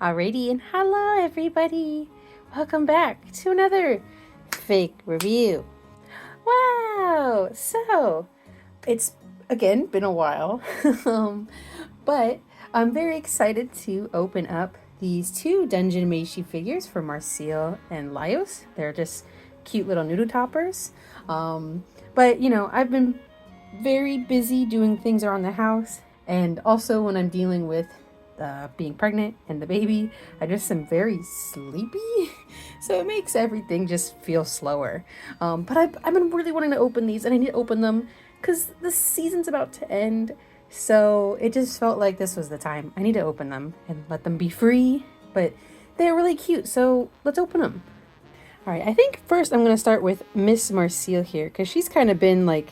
Alrighty, and hello everybody! Welcome back to another fake review. Wow! So, it's again been a while, but I'm very excited to open up these two Dungeon Meshi figures for Marcille and Laios. They're just cute little noodle toppers. But you know, I've been very busy doing things around the house, and also when I'm dealing with being pregnant and the baby, I just am very sleepy, so it makes everything just feel slower. But I've been really wanting to open these, and I need to open them because the season's about to end, so it just felt like this was the time. I need to open them and let them be free, but they're really cute, so let's open them. All right, I think first I'm going to start with Miss Marcille here, because she's kind of been like,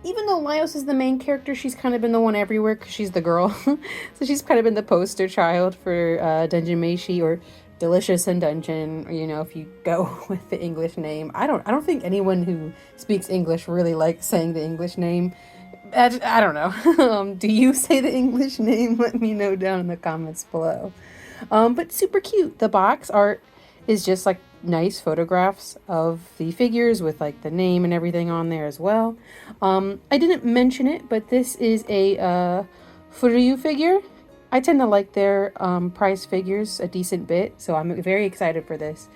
even though Laios is the main character, she's kind of been the one everywhere because she's the girl. So she's kind of been the poster child for Dungeon Meshi, or Delicious in Dungeon, or, you know, if you go with the English name. I don't think anyone who speaks English really likes saying the English name. I don't know. Do you say the English name? Let me know down in the comments below. But super cute. The box art is just like nice photographs of the figures with like the name and everything on there as well. I didn't mention it, but this is a FuRyu figure. I tend to like their prize figures a decent bit, so I'm very excited for this.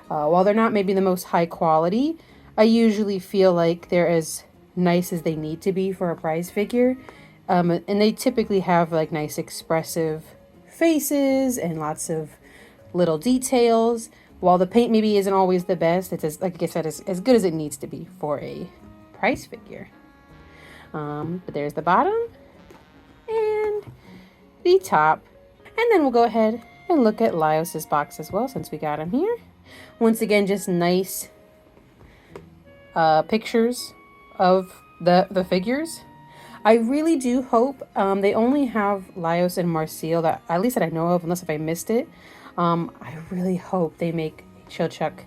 While they're not maybe the most high quality, I usually feel like they're as nice as they need to be for a prize figure. And they typically have like nice expressive faces and lots of little details. While the paint maybe isn't always the best, it's, like I said, as good as it needs to be for a prize figure. But there's the bottom and the top. And then we'll go ahead and look at Laios' box as well, since we got him here. Once again, just nice pictures of the figures. I really do hope they only have Laios and Marcille, that at least that I know of, unless if I missed it. I really hope they make Chilchuck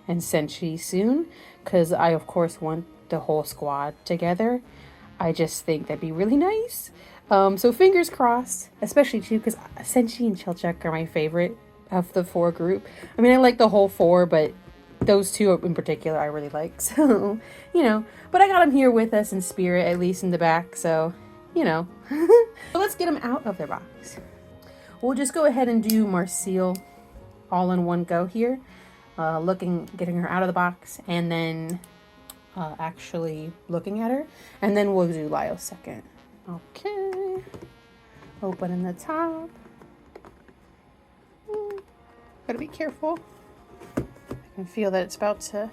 and Senshi soon, because I of course want the whole squad together. I just think that'd be really nice. So fingers crossed, especially too because Senshi and Chilchuck are my favorite of the four group. I mean, I like the whole four, but those two in particular I really like. So, you know, but I got them here with us in spirit, at least in the back, so, you know. So let's get them out of their box. We'll just go ahead and do Marcille all in one go here. Getting her out of the box, and then actually looking at her. And then we'll do Laios second. Okay. Opening the top. Gotta be careful. I can feel that it's about to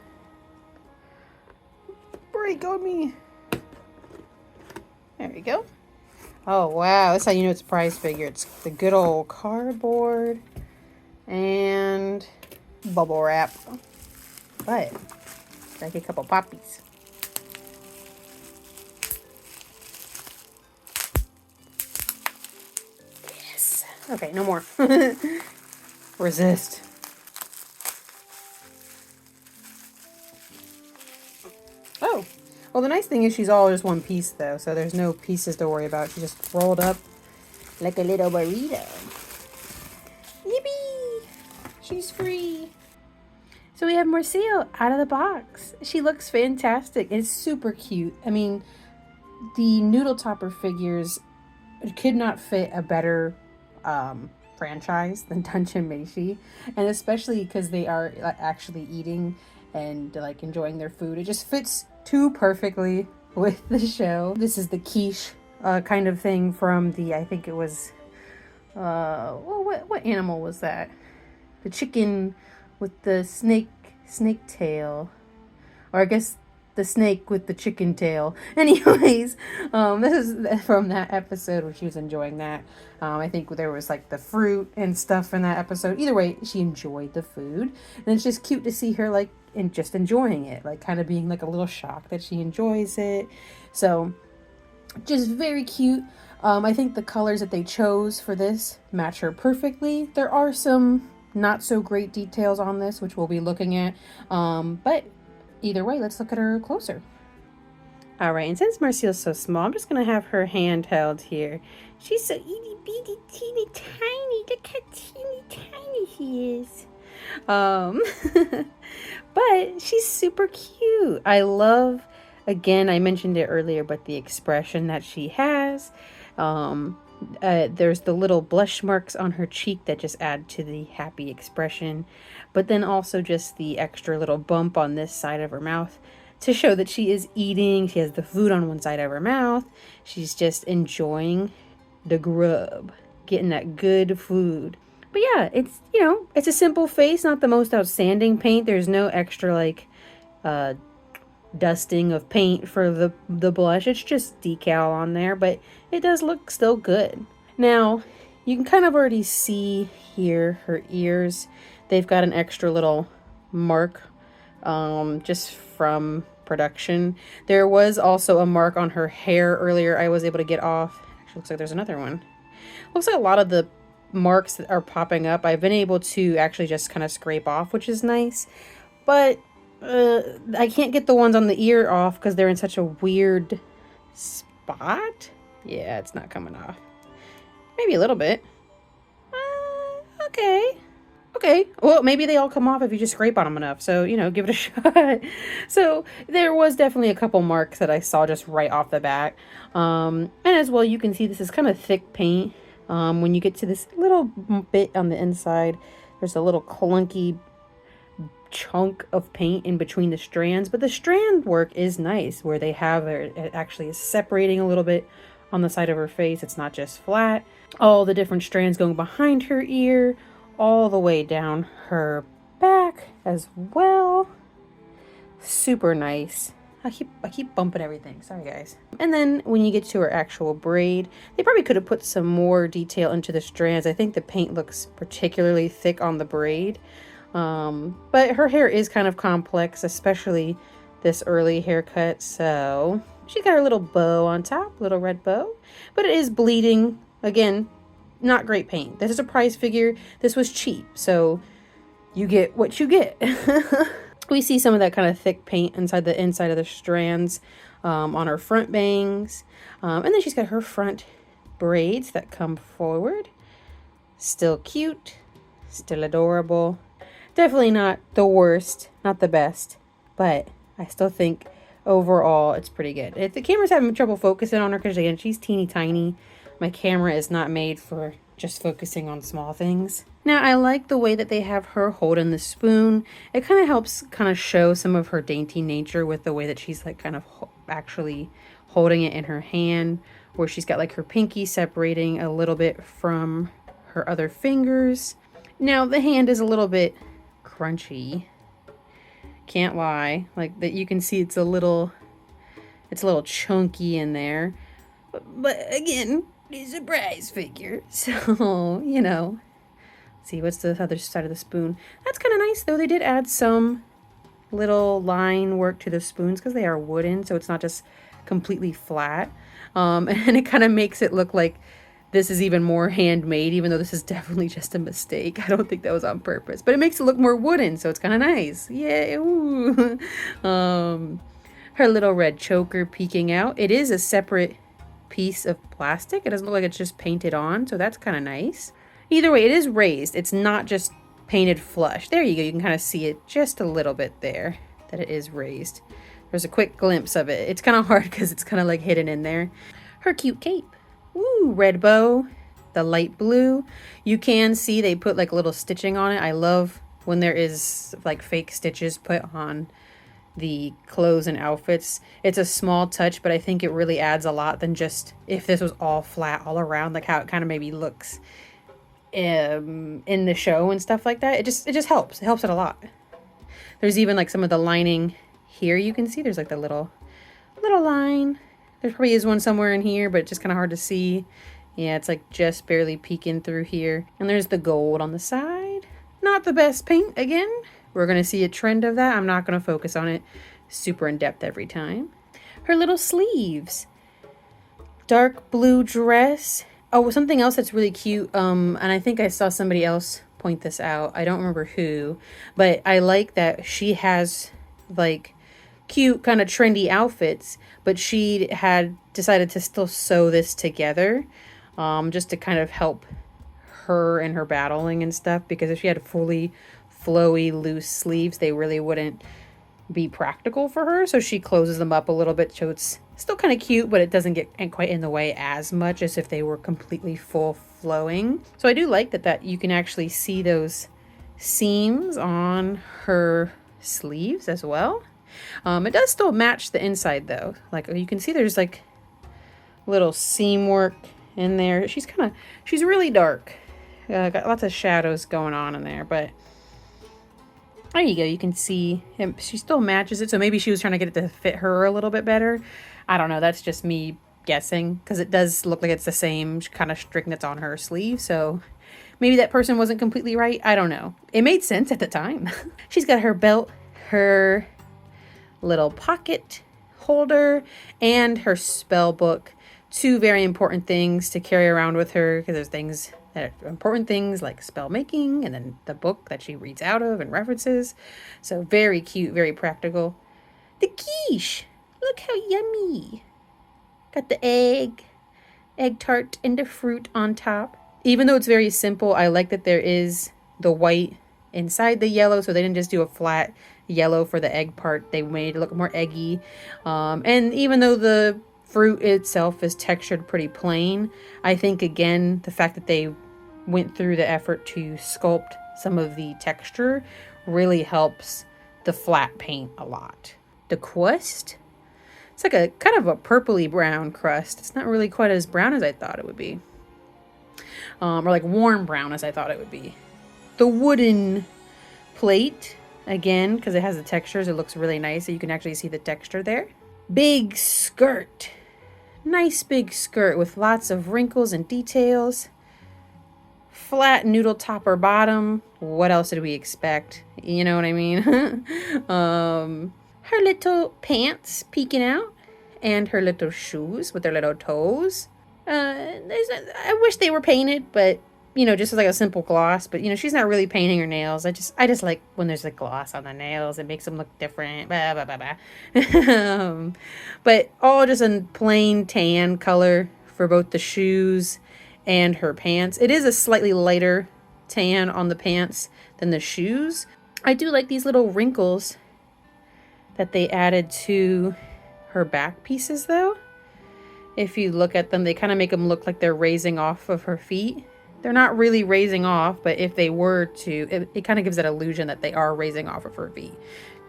break on me. There we go. Oh, wow. That's how you know it's a prize figure. It's the good old cardboard and bubble wrap. But, like a couple poppies. Yes. Okay, no more. Resist. Oh. Well, the nice thing is she's all just one piece, though, so there's no pieces to worry about. She just rolled up like a little burrito. Yippee! She's free. So we have Marcille out of the box. She looks fantastic. It's super cute. I mean, the noodle topper figures could not fit a better franchise than Dungeon Meshi, and especially because they are actually eating and like enjoying their food. It just fits too perfectly with the show. This is the quiche kind of thing from the, I think it was, well, what animal was that? The chicken with the snake tail, or I guess the snake with the chicken tail. Anyways, this is from that episode where she was enjoying that. I think there was like the fruit and stuff in that episode. Either way, she enjoyed the food, and it's just cute to see her like and just enjoying it, like kind of being like a little shocked that she enjoys it. So just very cute. I think the colors that they chose for this match her perfectly. There are some not so great details on this, which we'll be looking at, but either way, let's look at her closer. All right, and since Marcille's so small, I'm just gonna have her handheld here. She's so itty bitty, teeny tiny. Look how teeny she is. But she's super cute. I love, again, I mentioned it earlier, but the expression that she has. There's the little blush marks on her cheek that just add to the happy expression, but then also just the extra little bump on this side of her mouth to show that she is eating. She has the food on one side of her mouth. She's just enjoying the grub, getting that good food. But yeah, it's, it's a simple face, not the most outstanding paint. There's no extra like dusting of paint for the blush. It's just decal on there, but it does look still good. Now, you can kind of already see here her ears. They've got an extra little mark just from production. There was also a mark on her hair earlier I was able to get off. Actually, looks like there's another one. Looks like a lot of the marks that are popping up I've been able to actually just kind of scrape off, which is nice. But I can't get the ones on the ear off because they're in such a weird spot. Yeah, it's not coming off. Maybe a little bit. Okay. Okay, well, maybe they all come off if you just scrape on them enough. So, give it a shot. So there was definitely a couple marks that I saw just right off the bat. And as well, you can see this is kind of thick paint. When you get to this little bit on the inside, there's a little clunky chunk of paint in between the strands. But the strand work is nice where they have it actually is separating a little bit on the side of her face. It's not just flat. All the different strands going behind her ear, all the way down her back as well. Super nice. I keep bumping everything. Sorry, guys. And then when you get to her actual braid, they probably could have put some more detail into the strands. I think the paint looks particularly thick on the braid. But her hair is kind of complex, especially this early haircut. So she's got her little bow on top, little red bow, but it is bleeding. Again, not great paint. This is a prize figure. This was cheap, so you get what you get. We see some of that kind of thick paint inside the inside of the strands on her front bangs. And then she's got her front braids that come forward. Still cute, still adorable. Definitely not the worst, not the best, but I still think overall it's pretty good. If the camera's having trouble focusing on her, because again, she's teeny tiny. My camera is not made for just focusing on small things. Now, I like the way that they have her holding the spoon. It kind of helps kind of show some of her dainty nature with the way that she's like kind of actually holding it in her hand, where she's got like her pinky separating a little bit from her other fingers. Now, the hand is a little bit crunchy. Can't lie. Like that, you can see it's a little chunky in there. But again, it's a prize figure, so see, what's the other side of the spoon? That's kind of nice though. They did add some little line work to the spoons because they are wooden, so it's not just completely flat. And it kind of makes it look like this is even more handmade, even though this is definitely just a mistake. I don't think that was on purpose, but it makes it look more wooden, so it's kind of nice. Yeah. Ooh. Her little red choker peeking out. It is a separate piece of plastic. It doesn't look like it's just painted on, so that's kind of nice. Either way, it is raised. It's not just painted flush. There you go. You can kind of see it just a little bit there, that it is raised. There's a quick glimpse of it. It's kind of hard because it's kind of like hidden in there. Her cute cape. Ooh, red bow, the light blue. You can see they put like a little stitching on it. I love when there is like fake stitches put on the clothes and outfits. It's a small touch, but I think it really adds a lot than just if this was all flat all around, like how it kind of maybe looks in the show and stuff like that. It just helps. It helps it a lot. There's even like some of the lining here. You can see there's like the little line. There probably is one somewhere in here, but it's just kind of hard to see. Yeah, it's like just barely peeking through here. And there's the gold on the side. Not the best paint again. We're going to see a trend of that. I'm not going to focus on it super in depth every time. Her little sleeves. Dark blue dress. Oh, something else that's really cute. And I think I saw somebody else point this out. I don't remember who, but I like that she has like cute kind of trendy outfits, but she had decided to still sew this together just to kind of help her and her battling and stuff, because if she had fully flowy loose sleeves, they really wouldn't be practical for her. So she closes them up a little bit, so it's still kind of cute, but it doesn't get quite in the way as much as if they were completely full flowing. So I do like that you can actually see those seams on her sleeves as well. It does still match the inside though. Like you can see there's like little seam work in there. She's really dark. Got lots of shadows going on in there, but there you go. You can see him. She still matches it. So maybe she was trying to get it to fit her a little bit better. I don't know. That's just me guessing, because it does look like it's the same kind of string that's on her sleeve. So maybe that person wasn't completely right. I don't know. It made sense at the time. She's got her belt, her little pocket holder, and her spell book. Two very important things to carry around with her, because there's things that are important things like spell making, and then the book that she reads out of and references. So very cute, very practical. The quiche, look how yummy. Got the egg tart and the fruit on top. Even though it's very simple, I like that there is the white inside the yellow, so they didn't just do a flat yellow for the egg part. They made it look more eggy. And even though the fruit itself is textured pretty plain, I think again the fact that they went through the effort to sculpt some of the texture really helps the flat paint a lot. The crust, it's like a kind of a purpley brown crust. It's not really quite as brown as I thought it would be, or like warm brown as I thought it would be. The wooden plate, again, because it has the textures, it looks really nice, so you can actually see the texture there. Big skirt. Nice big skirt with lots of wrinkles and details. Flat noodle top or bottom. What else did we expect? You know what I mean? Her little pants peeking out, and her little shoes with their little toes. I wish they were painted, but you know, just like a simple gloss. But you know, she's not really painting her nails. I just like when there's a gloss on the nails. It makes them look different. Blah, blah, blah, blah. But all just in plain tan color for both the shoes and her pants. It is a slightly lighter tan on the pants than the shoes. I do like these little wrinkles that they added to her back pieces though. If you look at them, they kind of make them look like they're raising off of her feet. They're not really raising off, but if they were to, it kind of gives that illusion that they are raising off of her feet,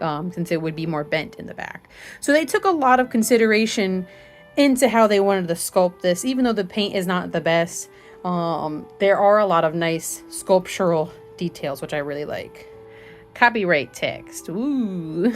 since it would be more bent in the back. So they took a lot of consideration into how they wanted to sculpt this. Even though the paint is not the best, there are a lot of nice sculptural details, which I really like. Copyright text, ooh.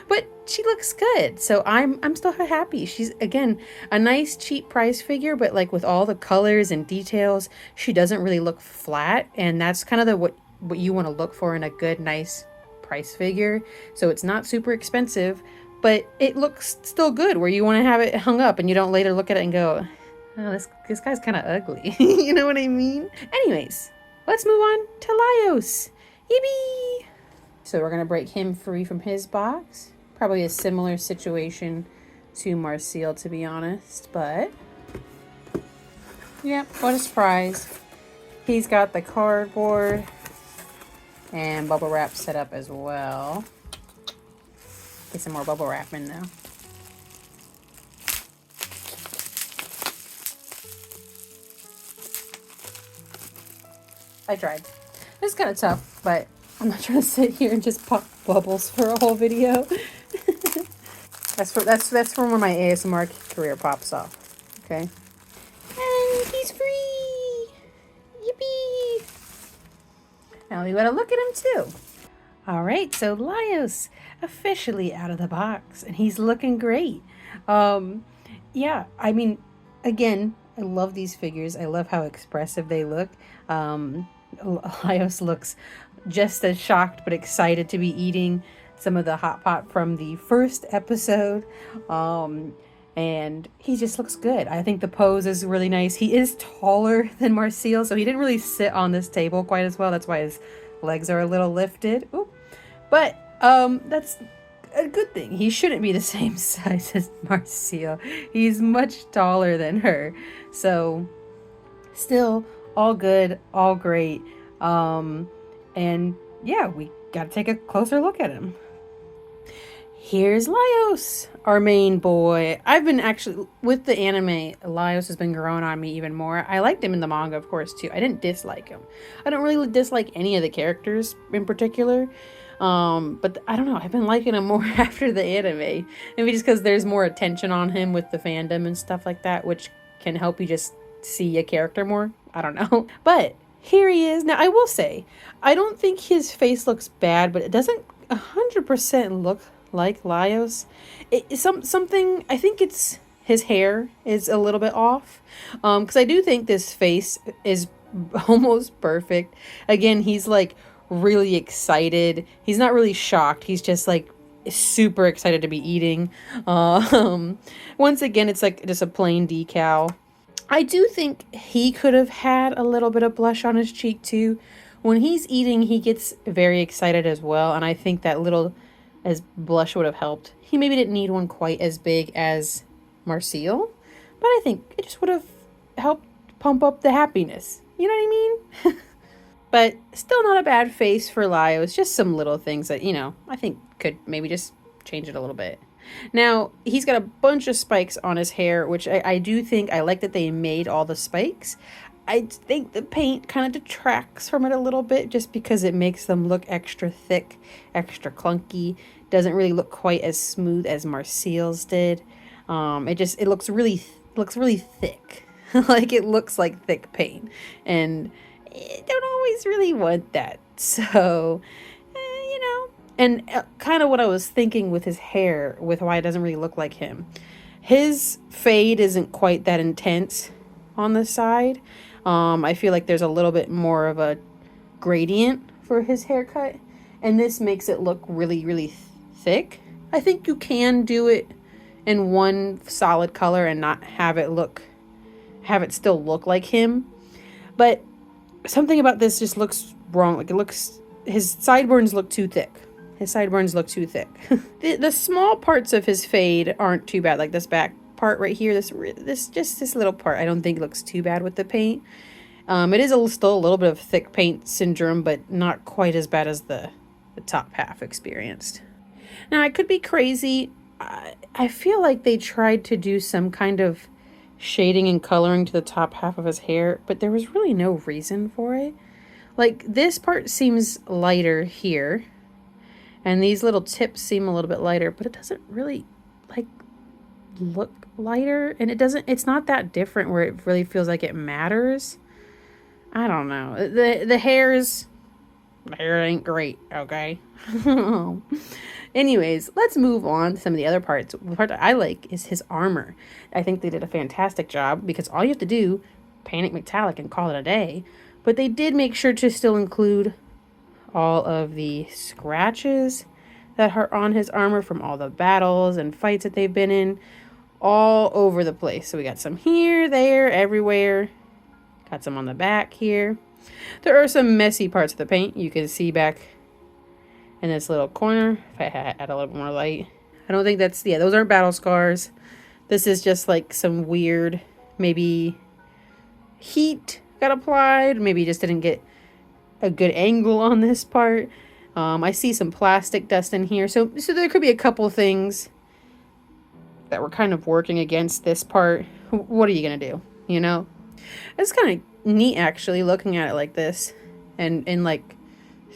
But she looks good, so I'm still happy. She's, again, a nice cheap price figure, but like with all the colors and details, she doesn't really look flat, and that's kind of what you want to look for in a good, nice price figure. So it's not super expensive, but it looks still good, where you want to have it hung up and you don't later look at it and go, oh, this guy's kind of ugly. You know what I mean? Anyways, let's move on to Laios. Yippee! So we're going to break him free from his box. Probably a similar situation to Marcille, to be honest. But, yep, what a surprise. He's got the cardboard and bubble wrap set up as well. Get some more bubble wrap in though. I tried. It's kind of tough, but I'm not trying to sit here and just pop bubbles for a whole video. That's for when my ASMR career pops off. Okay. And he's free! Yippee! Now we gotta look at him too. Alright, so Laios officially out of the box, and he's looking great. Yeah, I mean, again, I love these figures. I love how expressive they look. Laios looks just as shocked but excited to be eating some of the hot pot from the first episode. And he just looks good. I think the pose is really nice. He is taller than Marcille, so he didn't really sit on this table quite as well. That's why his legs are a little lifted. Ooh. But that's a good thing. He shouldn't be the same size as Marcille. He's much taller than her. So still all good, all great. And yeah, we got to take a closer look at him. Here's Laios, our main boy. I've been actually, with the anime, Laios has been growing on me even more. I liked him in the manga, of course, too. I didn't dislike him. I don't really dislike any of the characters in particular. But I don't know, I've been liking him more after the anime. Maybe just because there's more attention on him with the fandom and stuff like that, which can help you just see a character more. I don't know. But here he is. Now, I will say, I don't think his face looks bad, but it doesn't 100% look like Laios. Something, I think it's his hair is a little bit off. Because I do think this face is almost perfect. Again, he's like really excited. He's not really shocked. He's just like super excited to be eating. Once again, it's like just a plain decal. I do think he could have had a little bit of blush on his cheek too. When he's eating, he gets very excited as well, and I think that little as blush would have helped. He maybe didn't need one quite as big as Marcille, but I think it just would have helped pump up the happiness. You know what I mean? But still not a bad face for Laios. Just some little things that, you know, I think could maybe just change it a little bit. Now, he's got a bunch of spikes on his hair, which I do think, I like that they made all the spikes. I think the paint kind of detracts from it a little bit just because it makes them look extra thick, extra clunky. Doesn't really look quite as smooth as Marcille's did. It looks really thick. Like it looks like thick paint. And I don't always really want that. So, you know. And kind of what I was thinking with his hair, with why it doesn't really look like him. His fade isn't quite that intense on the side. I feel like there's a little bit more of a gradient for his haircut. And this makes it look really, really thick. I think you can do it in one solid color and not have it still look like him. But something about this just looks wrong. Like his sideburns look too thick. The small parts of his fade aren't too bad. Like this back part right here, this little part, I don't think looks too bad with the paint. It is still a little bit of thick paint syndrome, but not quite as bad as the top half experienced. Now, I could be crazy. I feel like they tried to do some kind of shading and coloring to the top half of his hair, but there was really no reason for it. Like, this part seems lighter here, and these little tips seem a little bit lighter, but it doesn't really, like, look lighter, and it's not that different where it really feels like it matters. I don't know. The hair ain't great, okay? Anyways, let's move on to some of the other parts. The part that I like is his armor. I think they did a fantastic job because all you have to do, paint it metallic and call it a day. But they did make sure to still include all of the scratches that are on his armor from all the battles and fights that they've been in all over the place. So we got some here, there, everywhere. Got some on the back here. There are some messy parts of the paint. You can see back in this little corner. If I had a little more light. I don't think those aren't battle scars. This is just like some weird, maybe heat got applied. Maybe just didn't get a good angle on this part. I see some plastic dust in here. So there could be a couple things that were kind of working against this part. What are you going to do? You know? It's kind of neat actually looking at it like this and in like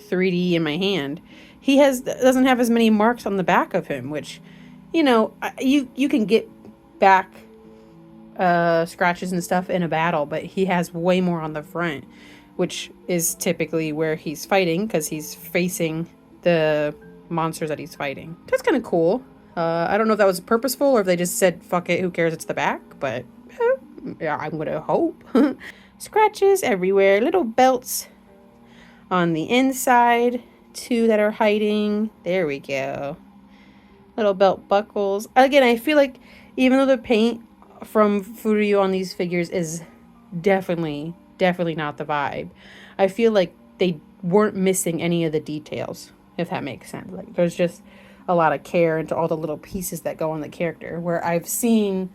3D in my hand. He doesn't have as many marks on the back of him, which, you know, you can get back scratches and stuff in a battle, but he has way more on the front, which is typically where he's fighting because he's facing the monsters that he's fighting. That's kind of cool. I don't know if that was purposeful or if they just said, fuck it, who cares, it's the back, but yeah, I'm gonna hope. Scratches everywhere, little belts on the inside, 2 that are hiding. There we go. Little belt buckles. Again, I feel like even though the paint from FuRyu on these figures is definitely not the vibe, I feel like they weren't missing any of the details, if that makes sense. Like there's just a lot of care into all the little pieces that go on the character, where I've seen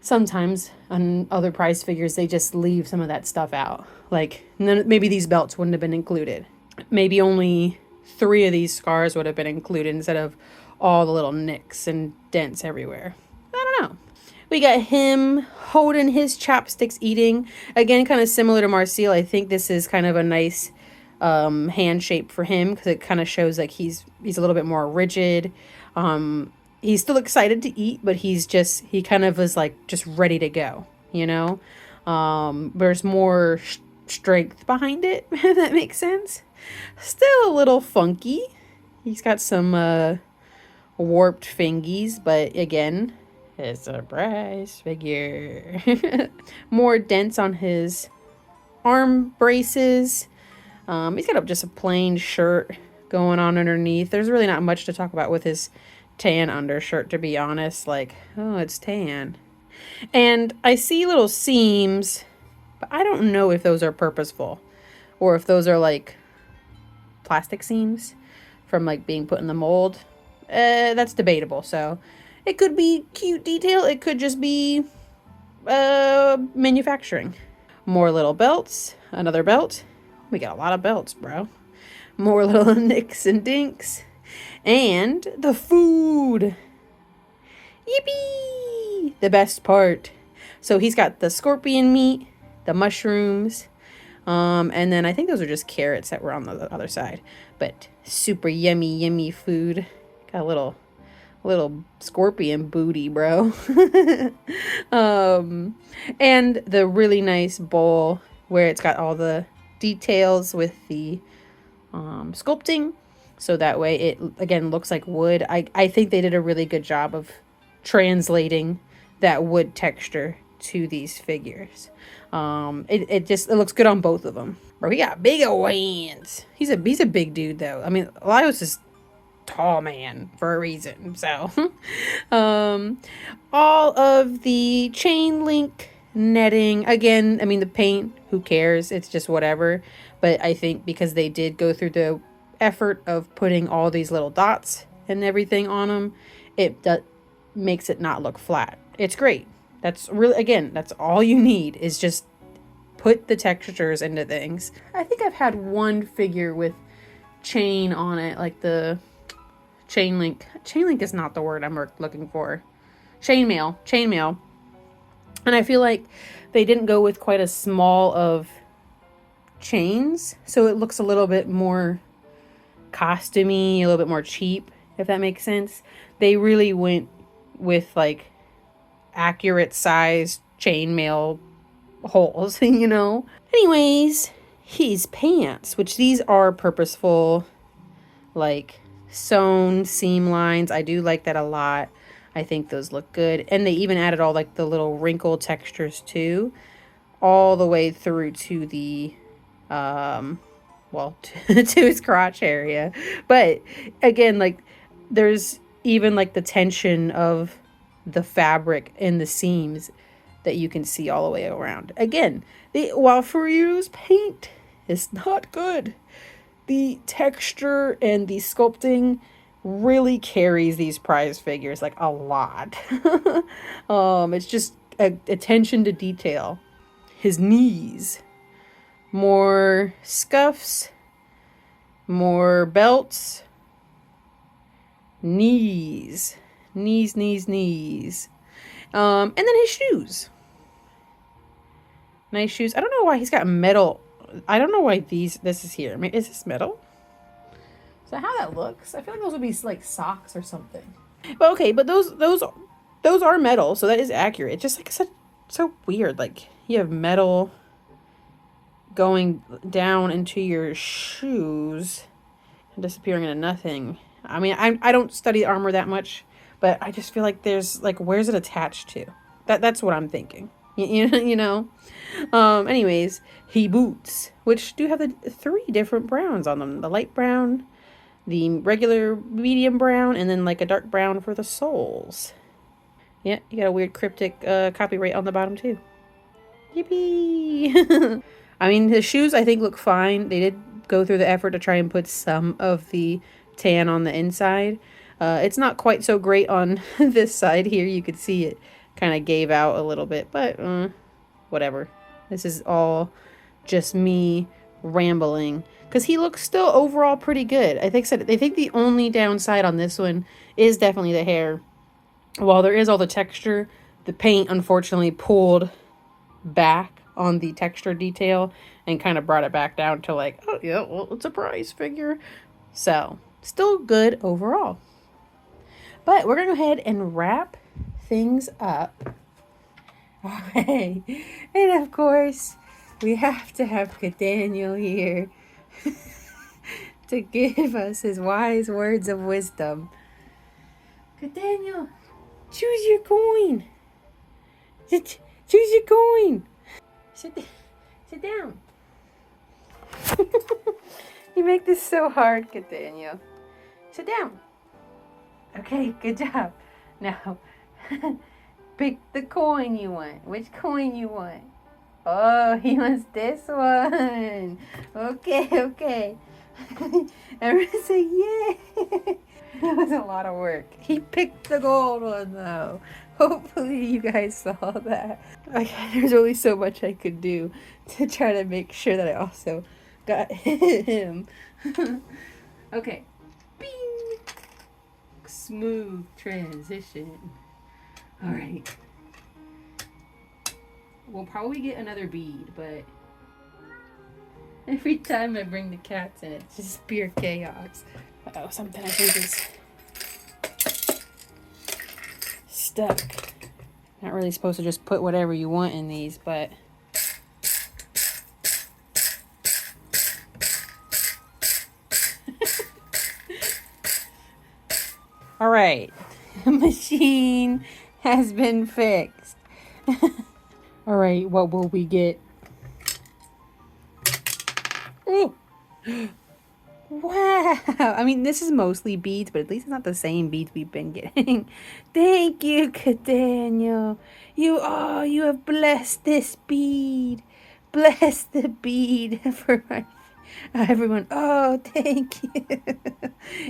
Sometimes on other prize figures, they just leave some of that stuff out. Like, maybe these belts wouldn't have been included. Maybe only 3 of these scars would have been included instead of all the little nicks and dents everywhere. I don't know. We got him holding his chopsticks eating. Again, kind of similar to Marcille. I think this is kind of a nice hand shape for him because it kind of shows like he's a little bit more rigid. He's still excited to eat, but he kind of is like just ready to go, you know? There's more strength behind it, if that makes sense. Still a little funky. He's got some warped fingies, but again, it's a prize figure. More dents on his arm braces. He's got just a plain shirt going on underneath. There's really not much to talk about with his tan undershirt, to be honest. Like, oh, it's tan. And I see little seams, but I don't know if those are purposeful or if those are like plastic seams from like being put in the mold. That's debatable. So it could be cute detail. It could just be manufacturing. More little belts. Another belt. We got a lot of belts, bro. More little nicks and dinks. And the food. Yippee! The best part. So he's got the scorpion meat, the mushrooms, and then I think those are just carrots that were on the other side. But super yummy food. Got a little scorpion booty, bro. And the really nice bowl where it's got all the details with the sculpting, so that way it again looks like wood. I think they did a really good job of translating that wood texture to these figures. It looks good on both of them. Bro, he got big old hands. He's a big dude though. I mean, Laios is tall man for a reason. So all of the chain link netting, again, I mean, the paint, who cares, it's just whatever. But I think because they did go through the effort of putting all these little dots and everything on them, it makes it not look flat. It's great. That's really, again, that's all you need, is just put the textures into things. I think I've had one figure with chain on it, like the chain link. Chain link is not the word I'm looking for. Chainmail. And I feel like they didn't go with quite as small of chains, so it looks a little bit more costumey, a little bit more cheap, if that makes sense. They really went with like accurate size chainmail holes, you know? Anyways, his pants, which these are purposeful, like sewn seam lines. I do like that a lot. I think those look good. And they even added all like the little wrinkle textures too, all the way through to the well, to his crotch area. But again, like there's even like the tension of the fabric in the seams that you can see all the way around. Again, while FuRyu's paint is not good, the texture and the sculpting really carries these prize figures like a lot. It's just attention to detail. His knees, more scuffs, more belts, knees. And then his shoes. Nice shoes. I don't know why he's got metal. I don't know why this is here. I mean, is this metal? Is that how that looks? I feel like those would be like socks or something. But okay, but those are metal, so that is accurate. It's just like so weird. Like you have metal going down into your shoes and disappearing into nothing. I mean, I don't study armor that much, but I just feel like there's like, where's it attached to? That's what I'm thinking. You know. Anyways, he boots, which do have the 3 different browns on them: the light brown, the regular medium brown, and then like a dark brown for the soles. Yeah, you got a weird cryptic copyright on the bottom too. Yippee! I mean, his shoes I think look fine. They did go through the effort to try and put some of the tan on the inside. It's not quite so great on this side here. You could see it kind of gave out a little bit, but whatever. This is all just me rambling, because he looks still overall pretty good. I think the only downside on this one is definitely the hair. While there is all the texture, the paint unfortunately pulled back on the texture detail and kind of brought it back down to like, oh yeah, well, it's a prize figure. So still good overall. But we're gonna go ahead and wrap things up. Okay. And of course, we have to have Daniel here to give us his wise words of wisdom. Daniel, choose your coin. Choose your coin. Sit down. You make this so hard, Daniel. Sit down. Okay, good job. Now, pick the coin you want. Which coin you want? Oh, he wants this one. Okay. Everyone say yay. That was a lot of work. He picked the gold one though. Hopefully you guys saw that. There's only so much I could do to try to make sure that I also got him. Okay. Bing. Smooth transition. Alright. We'll probably get another bead, but every time I bring the cats in, it's just pure chaos. Uh-oh, something I think is stuck. Not really supposed to just put whatever you want in these, but all right. The machine has been fixed. All right, what will we get? Oh. Wow. I mean, this is mostly beads, but at least it's not the same beads we've been getting. Thank you, Daniel. You have blessed this bead. Bless the bead for everyone. Oh, thank you.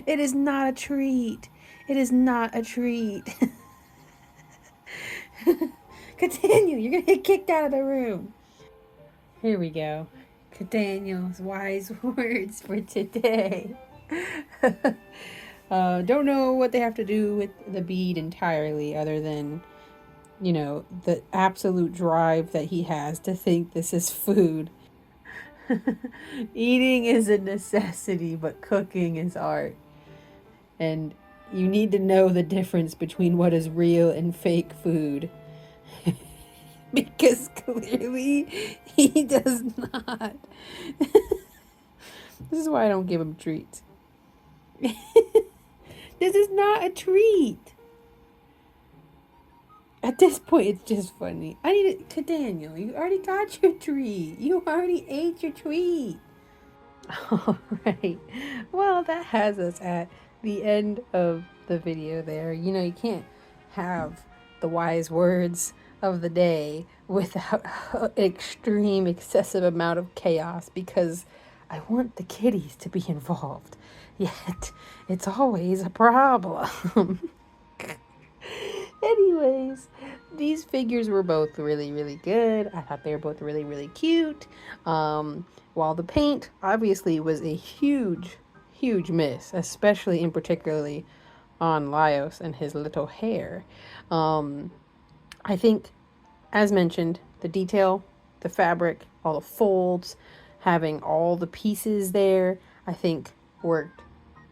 It is not a treat. It is not a treat. Daniel, you're going to get kicked out of the room. Here we go. Daniel's wise words for today. Don't know what they have to do with the bead entirely, other than, you know, the absolute drive that he has to think this is food. Eating is a necessity, but cooking is art. And you need to know the difference between what is real and fake food. Because clearly he does not. This is why I don't give him treats. This is not a treat. At this point, it's just funny. I need it to Daniel. You already got your treat. You already ate your treat. All right. Well, that has us at the end of the video there. You know, you can't have the wise words of the day without an extreme excessive amount of chaos, because I want the kitties to be involved, yet it's always a problem. Anyways, these figures were both really good. I thought they were both really cute. While the paint obviously was a huge miss, especially in particularly on Laios and his little hair. I think, as mentioned, the detail, the fabric, all the folds, having all the pieces there, I think worked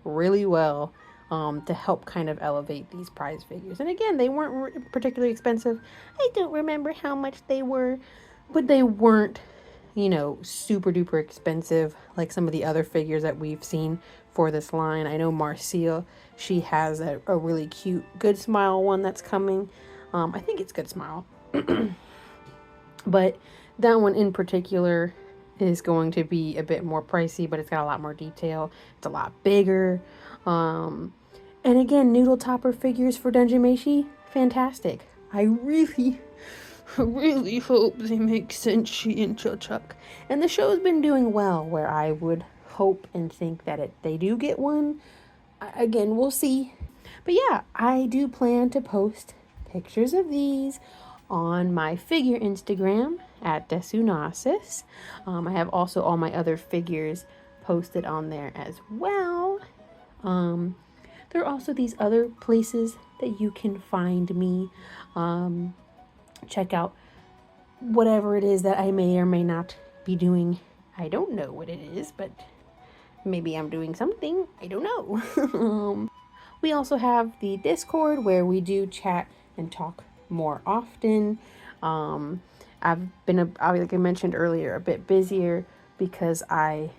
really well to help kind of elevate these prize figures. And again, they weren't particularly expensive. I don't remember how much they were, but they weren't, you know, super duper expensive like some of the other figures that we've seen for this line. I know Marcille, she has a really cute Good Smile one that's coming. I think it's Good Smile. But that one in particular is going to be a bit more pricey, but it's got a lot more detail. It's a lot bigger. And again, noodle topper figures for Dungeon Meshi, fantastic. I really hope they make Senshi and Chuck. And the show's been doing well, where I would hope and think that they do get one. Again, we'll see. But yeah, I do plan to post pictures of these on my figure Instagram at Desunasis. I have also all my other figures posted on there as well. There are also these other places that you can find me. Check out whatever it is that I may or may not be doing. I don't know what it is, but maybe I'm doing something. I don't know. We also have the Discord where we do chat and talk more often. I've been, like I mentioned earlier, a bit busier because I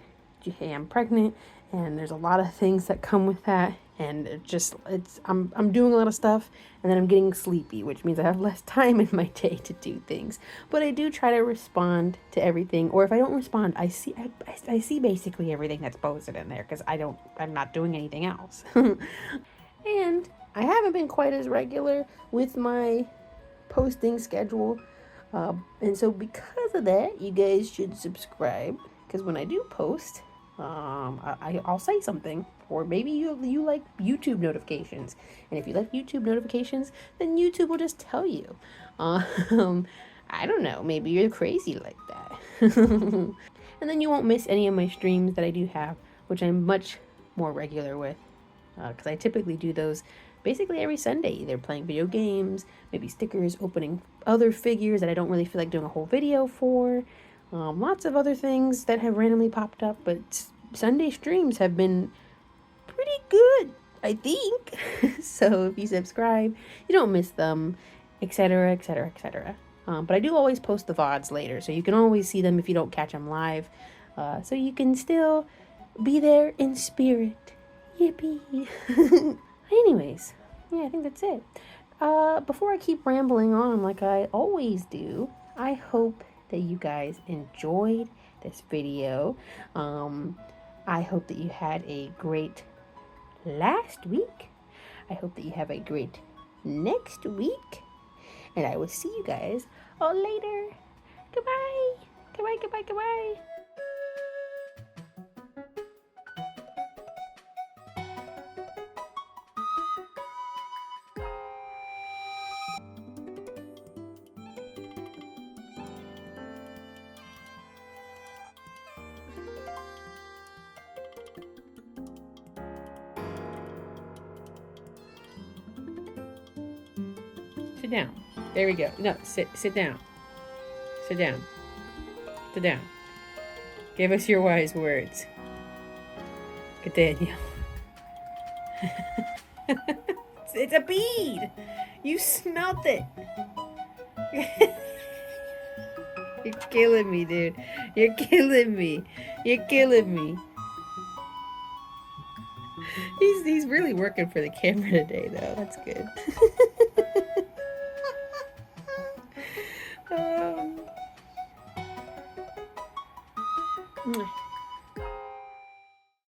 am pregnant, and there's a lot of things that come with that, and I'm doing a lot of stuff, and then I'm getting sleepy, which means I have less time in my day to do things. But I do try to respond to everything, or if I don't respond, I see basically everything that's posted in there, because I'm not doing anything else. And I haven't been quite as regular with my posting schedule, and so because of that, you guys should subscribe, because when I do post, I'll say something, or maybe you like YouTube notifications, and if you like YouTube notifications, then YouTube will just tell you. I don't know, maybe you're crazy like that. And then you won't miss any of my streams that I do have, which I'm much more regular with, because I typically do those basically every Sunday, either playing video games, maybe stickers, opening other figures that I don't really feel like doing a whole video for. Lots of other things that have randomly popped up, but Sunday streams have been pretty good, I think. So if you subscribe, you don't miss them, etc., etc., etc. But I do always post the VODs later, so you can always see them if you don't catch them live. So you can still be there in spirit. Yippee! Anyways, yeah, I think that's it. Before I keep rambling on like I always do, I hope that you guys enjoyed this video. I hope that you had a great last week. I hope that you have a great next week. And I will see you guys all later. Goodbye. Goodbye, goodbye, goodbye. Sit down. There we go. No, sit down. Sit down. Sit down. Give us your wise words. Good Daniel. It's a bead. You smelt it. You're killing me, dude. You're killing me. You're killing me. He's really working for the camera today, though. That's good. Um,